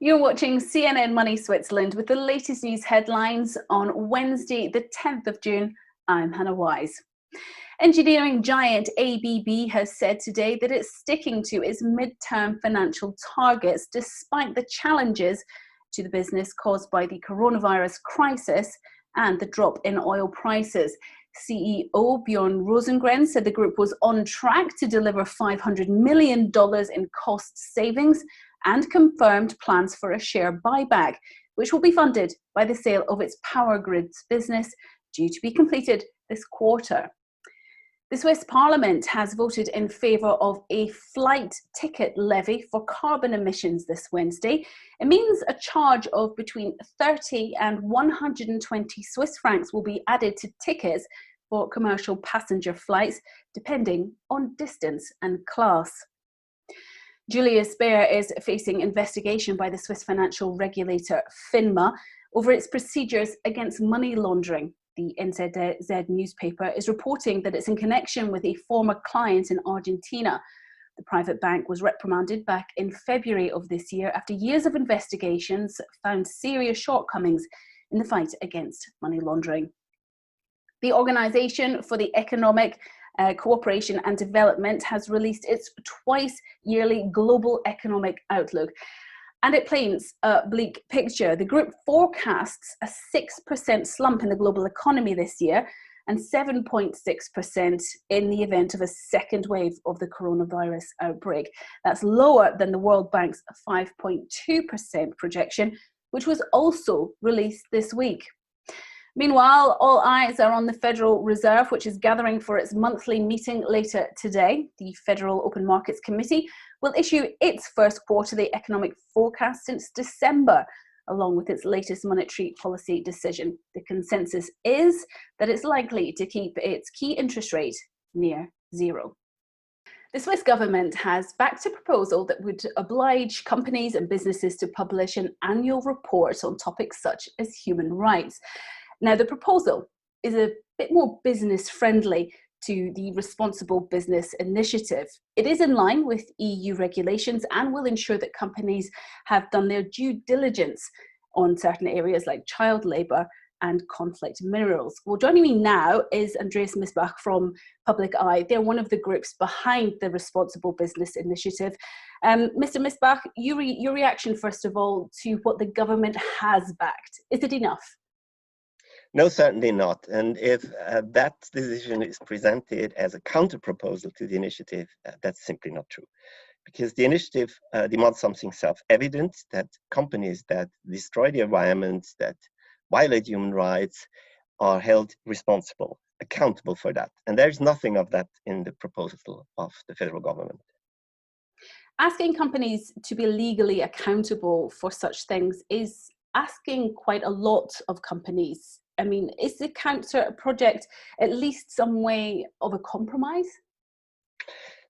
You're watching CNN Money Switzerland with the latest news headlines on Wednesday, the 10th of June. I'm Hannah Wise. Engineering giant ABB has said today that it's sticking to its midterm financial targets despite the challenges to the business caused by the coronavirus crisis and the drop in oil prices. CEO Bjorn Rosengren said the group was on track to deliver $500 million in cost savings and confirmed plans for a share buyback, which will be funded by the sale of its power grids business, due to be completed this quarter. The Swiss Parliament has voted in favour of a flight ticket levy for carbon emissions this Wednesday. It means a charge of between 30 and 120 Swiss francs will be added to tickets for commercial passenger flights, depending on distance and class. Julius Baer is facing investigation by the Swiss financial regulator FINMA over its procedures against money laundering. The NZZ newspaper is reporting that it's in connection with a former client in Argentina. The private bank was reprimanded back in February of this year after years of investigations found serious shortcomings in the fight against money laundering. The Organisation for the Economic Cooperation and Development has released its twice-yearly global economic outlook, and it paints a bleak picture. The group forecasts a 6% slump in the global economy this year and 7.6% in the event of a second wave of the coronavirus outbreak. That's lower than the World Bank's 5.2% projection, which was also released this week. Meanwhile, all eyes are on the Federal Reserve, which is gathering for its monthly meeting later today. The Federal Open Markets Committee will issue its first quarterly economic forecast since December, along with its latest monetary policy decision. The consensus is that it's likely to keep its key interest rate near zero. The Swiss government has backed a proposal that would oblige companies and businesses to publish an annual report on topics such as human rights. Now, the proposal is a bit more business-friendly to the Responsible Business Initiative. It is in line with EU regulations and will ensure that companies have done their due diligence on certain areas like child labour and conflict minerals. Well, joining me now is Andreas Misbach from Public Eye. They're one of the groups behind the Responsible Business Initiative. Mr. Misbach, your reaction, first of all, to what the government has backed. Is it enough? No, certainly not. And if that decision is presented as a counter-proposal to the initiative, that's simply not true. Because the initiative demands something self-evident, that companies that destroy the environment, that violate human rights, are held responsible, accountable for that. And there's nothing of that in the proposal of the federal government. Asking companies to be legally accountable for such things is asking quite a lot of companies. I mean, is the counter project at least some way of a compromise?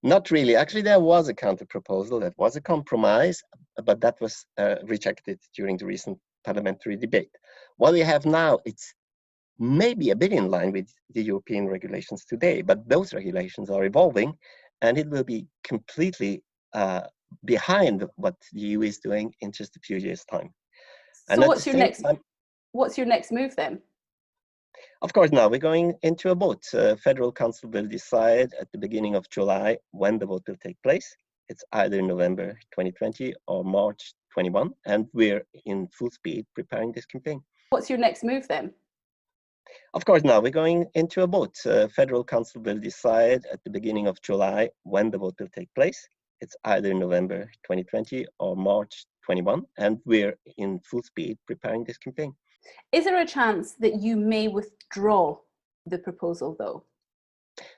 Not really. Actually, there was a counter proposal that was a compromise, but that was rejected during the recent parliamentary debate. What we have now, it's maybe a bit in line with the European regulations today, but those regulations are evolving, and it will be completely behind what the EU is doing in just a few years' time. So what's your next move then? Of course, now we're going into a vote. Federal Council will decide at the beginning of July when the vote will take place. It's either November 2020 or March 21, and we're in full speed preparing this campaign. What's your next move then? Of course, now we're going into a vote. Federal Council will decide at the beginning of July when the vote will take place. It's either November 2020 or March 21, and we're in full speed preparing this campaign. Is there a chance that you may withdraw the proposal, though?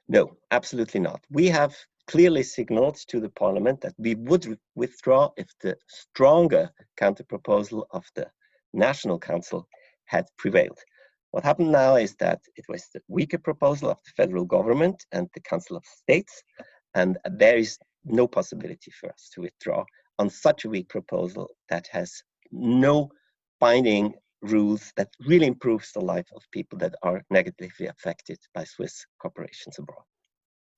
No, absolutely not. We have clearly signaled to the Parliament that we would withdraw if the stronger counter-proposal of the National Council had prevailed. What happened now is that it was the weaker proposal of the federal government and the Council of States, and there is no possibility for us to withdraw on such a weak proposal that has no binding rules that really improves the life of people that are negatively affected by Swiss corporations abroad.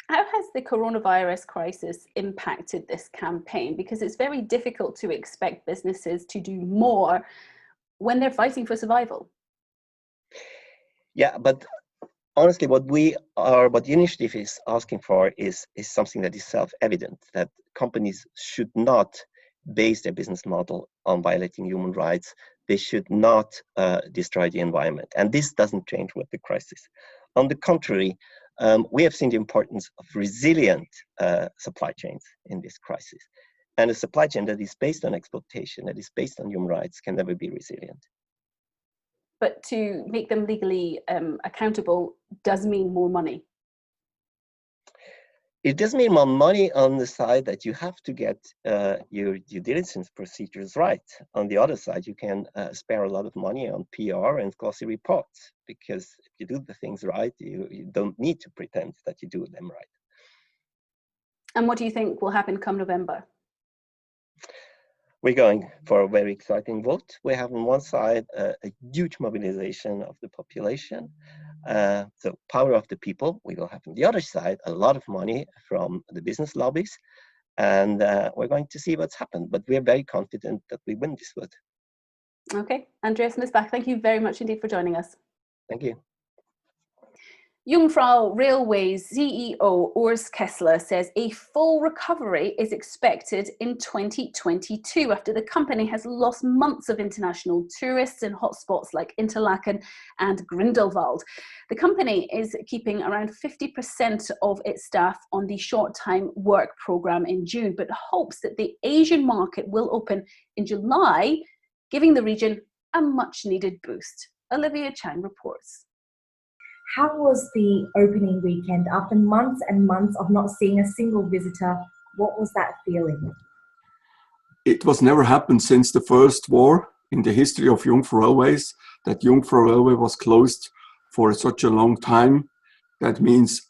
How has the coronavirus crisis impacted this campaign? Because it's very difficult to expect businesses to do more when they're fighting for survival. Yeah, but honestly, what the initiative is asking for is something that is self-evident, that companies should not base their business model on violating human rights. They should not destroy the environment. And this doesn't change with the crisis. On the contrary, we have seen the importance of resilient supply chains in this crisis. And a supply chain that is based on exploitation, that is based on human rights, can never be resilient. But to make them legally accountable does mean more money. It does mean more money on the side that you have to get your due diligence procedures right. On the other side, you can spare a lot of money on PR and glossy reports, because if you do the things right, you don't need to pretend that you do them right. And what do you think will happen come November? We're going for a very exciting vote. We have on one side a huge mobilization of the population. So power of the people. We will have on the other side a lot of money from the business lobbies. And we're going to see what's happened. But we're very confident that we win this vote. Okay, Andreas Misbach, thank you very much indeed for joining us. Thank you. Jungfrau Railways CEO Urs Kessler says a full recovery is expected in 2022 after the company has lost months of international tourists in hotspots like Interlaken and Grindelwald. The company is keeping around 50% of its staff on the short-time work program in June, but hopes that the Asian market will open in July, giving the region a much-needed boost. Olivia Chang reports. How was the opening weekend? After months and months of not seeing a single visitor, what was that feeling? It was never happened since the first war in the history of Jungfrau Railways that Jungfrau Railway was closed for such a long time. That means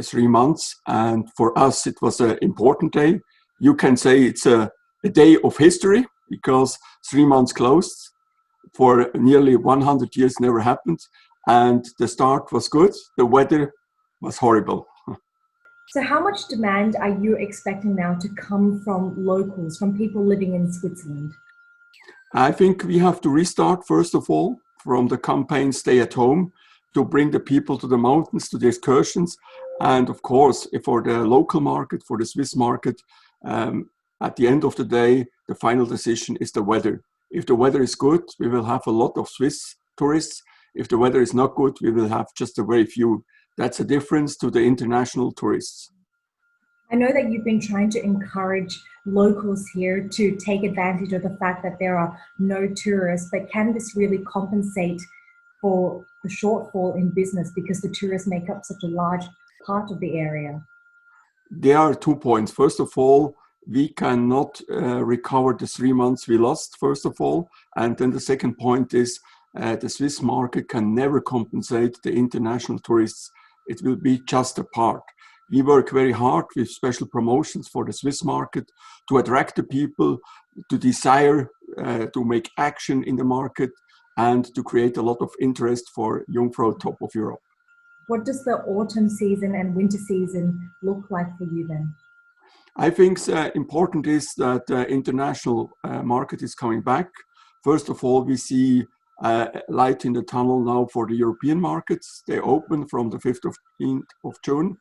3 months. And for us, it was an important day. You can say it's a day of history because 3 months closed for nearly 100 years never happened. And the start was good. The weather was horrible. So how much demand are you expecting now to come from locals, from people living in Switzerland? I think we have to restart, first of all, from the campaign Stay at Home to bring the people to the mountains, to the excursions. And of course, for the local market, for the Swiss market, at the end of the day, the final decision is the weather. If the weather is good, we will have a lot of Swiss tourists. If the weather is not good, we will have just a very few. That's a difference to the international tourists. I know that you've been trying to encourage locals here to take advantage of the fact that there are no tourists, but can this really compensate for the shortfall in business because the tourists make up such a large part of the area? There are 2 points. First of all, we cannot recover the 3 months we lost, first of all. And then the second point is the Swiss market can never compensate the international tourists. It will be just a part. We work very hard with special promotions for the Swiss market to attract the people, to desire to make action in the market, and to create a lot of interest for Jungfrau top of Europe. What does the autumn season and winter season look like for you then? I think important is that the international market is coming back. First of all, we see light in the tunnel now for the European markets. They open from the 15th of June.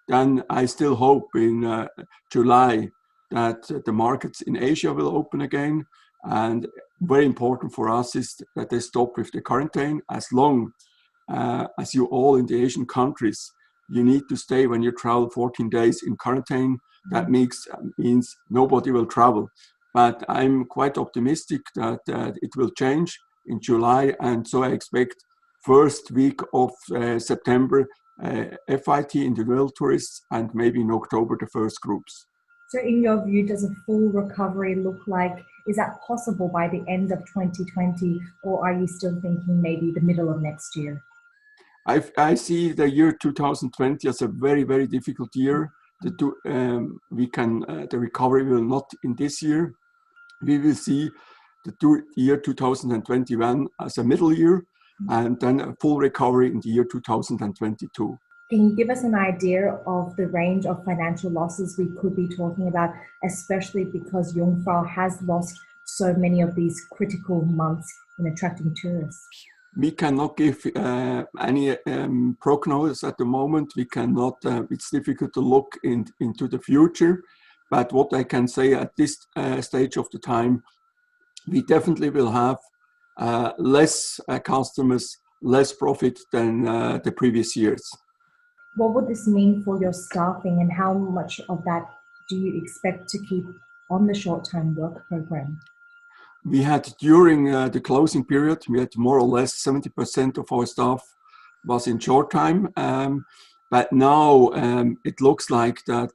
Then I still hope in July that the markets in Asia will open again. And very important for us is that they stop with the quarantine. As long as you all in the Asian countries, you need to stay when you travel 14 days in quarantine. That means nobody will travel. But I'm quite optimistic that it will change in July, and so I expect first week of September FIT, individual tourists, and maybe in October the first groups. So in your view, does a full recovery look like, is that possible by the end of 2020, or are you still thinking maybe the middle of next year? I see the year 2020 as a very, very difficult year. The recovery will not in this year. We will see the year 2021 as a middle year, and then a full recovery in the year 2022. Can you give us an idea of the range of financial losses we could be talking about, especially because Jungfrau has lost so many of these critical months in attracting tourists? We cannot give any prognosis at the moment. We cannot, it's difficult to look into the future. But what I can say at this stage of the time, we definitely will have less customers, less profit than the previous years. What would this mean for your staffing, and how much of that do you expect to keep on the short-time work program? We had during the closing period, we had more or less 70% of our staff was in short time. But now it looks like that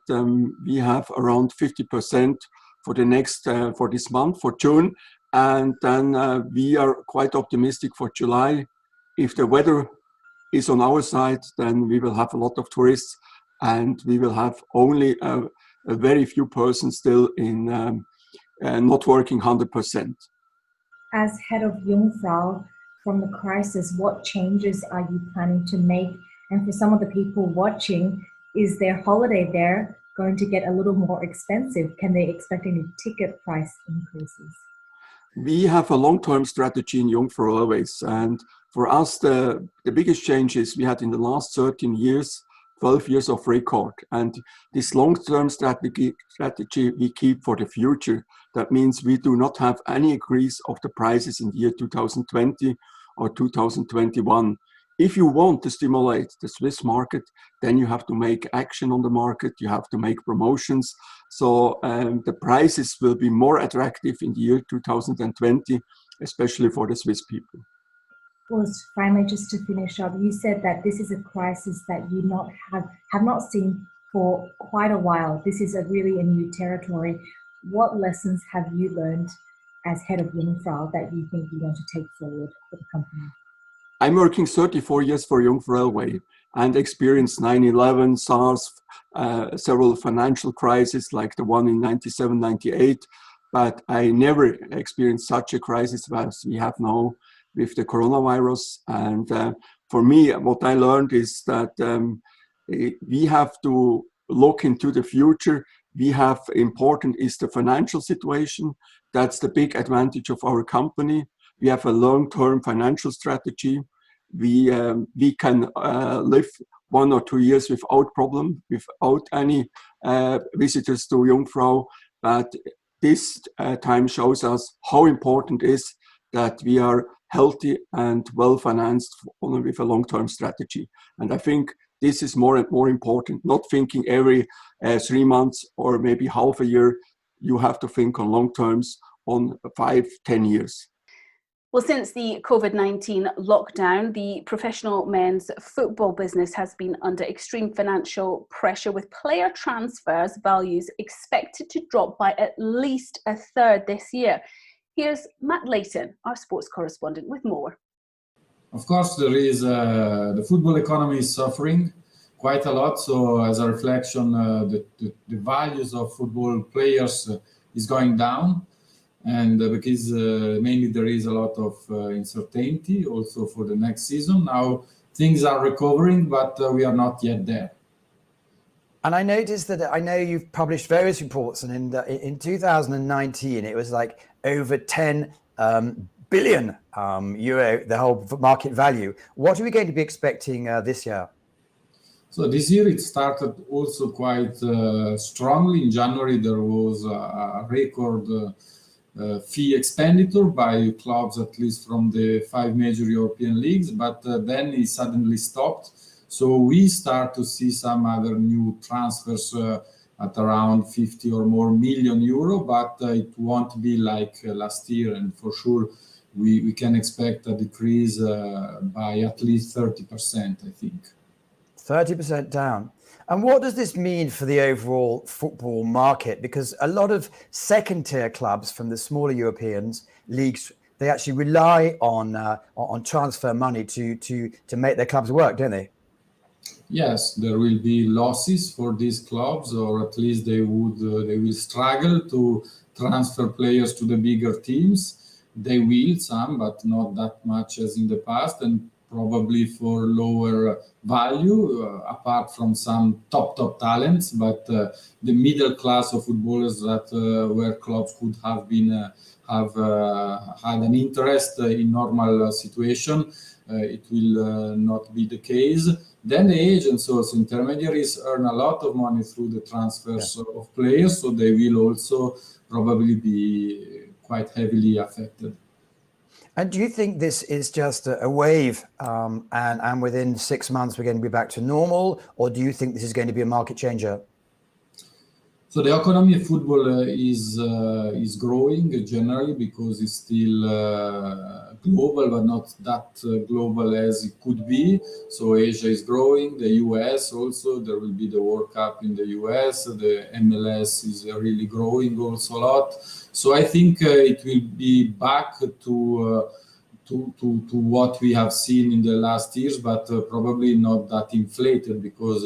we have around 50% for the next, for this month, for June. And then we are quite optimistic for July. If the weather is on our side, then we will have a lot of tourists, and we will have only a very few persons still in not working 100%. As head of Jungfrau, from the crisis, what changes are you planning to make? And for some of the people watching, is their holiday there going to get a little more expensive? Can they expect any ticket price increases? We have a long-term strategy in Jungfrau always, and for us the biggest change is we had in the last 13 years 12 years of record, and this long-term strategy we keep for the future. That means we do not have any increase of the prices in the year 2020 or 2021. If you want to stimulate the Swiss market, then you have to make action on the market, you have to make promotions. So the prices will be more attractive in the year 2020, especially for the Swiss people. Well, finally, just to finish up, you said that this is a crisis that you have not seen for quite a while. This is really a new territory. What lessons have you learned as head of Jungfrau that you think you want to take forward for the company? I'm working 34 years for Jungfrau and experienced 9/11, SARS, several financial crises like the one in 97, 98, but I never experienced such a crisis as we have now with the coronavirus. And for me, what I learned is that we have to look into the future. We have important is the financial situation. That's the big advantage of our company. We have a long-term financial strategy. We can live 1 or 2 years without problem, without any visitors to Jungfrau. But this time shows us how important it is that we are healthy and well-financed with a long-term strategy. And I think this is more and more important, not thinking every 3 months or maybe half a year. You have to think on long terms, on 5, 10 years. Well, since the COVID-19 lockdown, the professional men's football business has been under extreme financial pressure, with player transfers values expected to drop by at least a third this year. Here's Matt Leighton, our sports correspondent, with more. Of course, there is the football economy is suffering quite a lot. So as a reflection, the values of football players is going down. And because mainly there is a lot of uncertainty also for the next season. Now things are recovering, but we are not yet there. And I noticed that, I know you've published various reports, and in 2019 it was like over 10 billion euro, the whole market value. What are we going to be expecting this year? So this year it started also quite strongly. In January there was a record fee expenditure by clubs, at least from the 5 major European leagues, but then it suddenly stopped. So we start to see some other new transfers at around 50 or more million euro, but it won't be like last year. And for sure, we can expect a decrease by at least 30%, I think. 30% down. And what does this mean for the overall football market? Because a lot of second-tier clubs from the smaller European leagues, they actually rely on transfer money to make their clubs work, don't they? Yes, there will be losses for these clubs, or at least they will struggle to transfer players to the bigger teams. They will, some, but not that much as in the past. And probably for lower value, apart from some top talents, but the middle class of footballers that where clubs could have been have had an interest in normal situation, it will not be the case. Then the agents, also intermediaries, earn a lot of money through the transfers of players, so they will also probably be quite heavily affected. And do you think this is just a wave, and within 6 months we're going to be back to normal, or do you think this is going to be a market changer? So the economy of football is growing generally because it's still global, but not that global as it could be. So Asia is growing, the US also, there will be the World Cup in the US, the MLS is really growing also a lot. So I think it will be back to what we have seen in the last years, but probably not that inflated because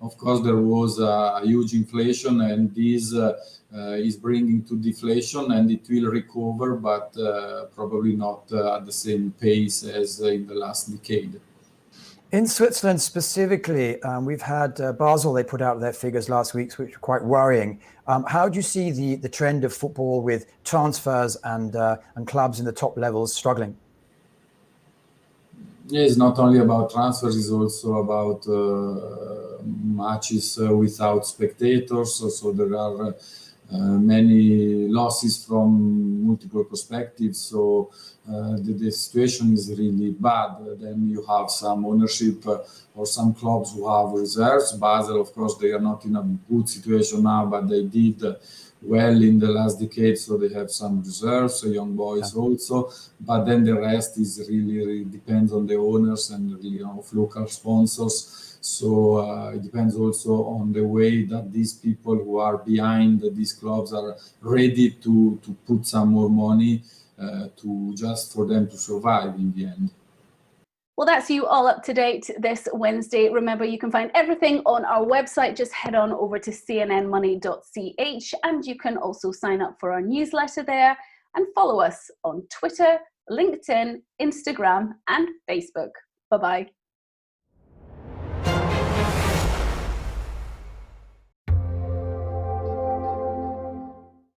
of course, there was a huge inflation, and this is bringing to deflation, and it will recover, but probably not at the same pace as in the last decade. In Switzerland specifically, we've had Basel, they put out their figures last week, which were quite worrying. How do you see the trend of football with transfers and clubs in the top levels struggling? Yeah, it's not only about transfers, it's also about matches without spectators. So there are many losses from multiple perspectives. So the situation is really bad. Then you have some ownership or some clubs who have reserves. Basel, of course, they are not in a good situation now, but they did well in the last decade, so they have some reserves, young boys also, but then the rest is really depends on the owners and of local sponsors. So it depends also on the way that these people who are behind these clubs are ready to put some more money to just for them to survive in the end. Well, that's you all up to date this Wednesday. Remember, you can find everything on our website. Just head on over to cnnmoney.ch, and you can also sign up for our newsletter there and follow us on Twitter, LinkedIn, Instagram, and Facebook. Bye-bye.